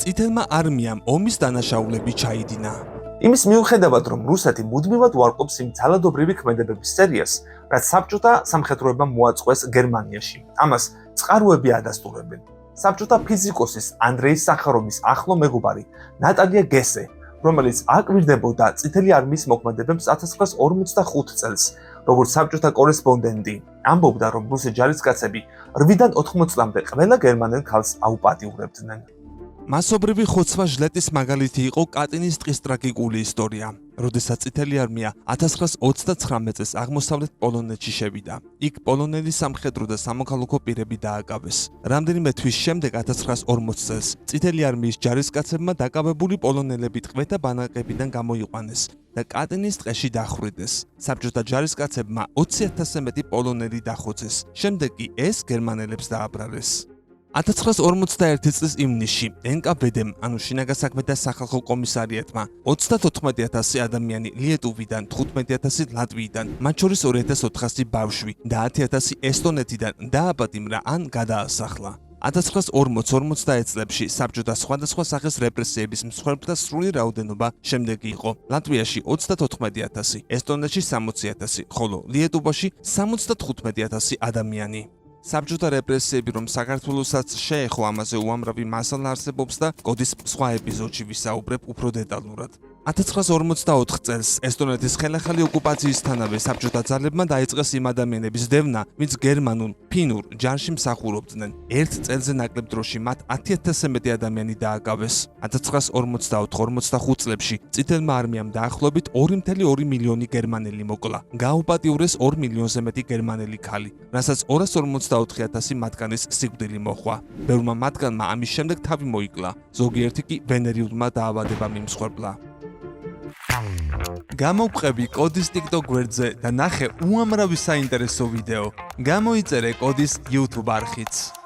წითელმა არმიამ ომის დანაშაულები ჩაიდინა. იმის მიუხედავად, რომ რუსეთი მუდმივად უარყოფს იმ ძალადობრივი ქმედებების სერიას, რაც საბჭოთა სამხედროებამ მოაწყვეს გერმანიაში. ამას წყაროები ადასტურებენ. საბჭოთა ფიზიკოსის ანდრეი სახაროვის ახლო მეგობარი ნატალია გესე, რომელიც აკვირდებოდა წითელი არმიის მოქმედებებს 1945 წელს, როგორც საბჭოთა კორესპონდენტი, ამბობდა, რომ რუსი ჯარისკაცები 8-დან 80 წლამდე ყველა გერმანელ ქალს აუპატიურებდნენ. მასობრივი ხოცვა ჟლეტის მაგალითი იყო კატინის ტყის ტრაგიკული ისტორია, როდესაც წითელი არმია 1929 წელს აღმოსავლეთ პოლონეთში შევიდა. იქ პოლონელი სამხედრო და სამოქალაქო პირები დააკავეს. რამდენიმე თვის შემდეგ 1940 წელს წითელი არმიის ჯარისკაცებმა დაკავებული პოლონელები ტყვეთა ბანაკებიდან გამოიყვანეს და კატინის ტყეში დახვრიტეს. საბჭოთა ჯარისკაცებმა 20,000-ზე მეტი პოლონელი დახოცეს. შემდეგ კი ეს გერმანელებს დააბრალეს. 1941 წლის ივნისში NKVD-მ, ანუ შინაგან საქმეთა სახალხო კომისარიატმა 34,000 ადამიანი ლიეტუვიდან, 15,000 ლატვიიდან, მათ შორის 2,400 ბავშვი და 10,000 ესტონეთიდან დააპატიმრა ან გადაასახლა. 1940-51 წლებში საბჭოთა სხვადასხვა სახის რეპრესიების მსხვერპლთა სრული რაოდენობა შემდეგი იყო: ლატვიაში 34,000, ესტონეთში 60,000, ხოლო ლიეტუვაში 75,000 ადამიანი. საბჭოთა რეპრესიები, რომ საქართველოსაც შეეხო, ამაზე უამრავი მასალა არსებობს და კოდის სხვა ეპიზოდში ვისაუბრებ უფრო დეტალურად. 1944 წელს ესტონეთის ხელახალი ოკუპაციისთანავე საბჭოთა ძალებმა დაიწყეს იმ ადამიანების დევნა, ვინც გერმანულ, ფინურ ჯარში მსახურობდნენ. ერთ წელზე ნაკლებ დროში მათ 10,000-ზე მეტი ადამიანი დააკავეს. 1944-45 წლებში წითელმა არმიამ დაახლოებით 2,2 მილიონი გერმანელი მოკლა. გააუპატიურეს 2 მილიონზე მეტი გერმანელი ქალი, რასაც 254,000 მათგანის სიკვდილი მოჰყვა. ბევრმა მათგანმა ამის შემდეგ თავი მოიკლა, ზოგიერთი კი ვენერიულმა დაავადებამ იმსხვერპლა. გამოვყევი კოდის TikTok გვერდზე და ნახე უამრავი საინტერესო ვიდეო. გამოიწერე კოდის YouTube არხიც.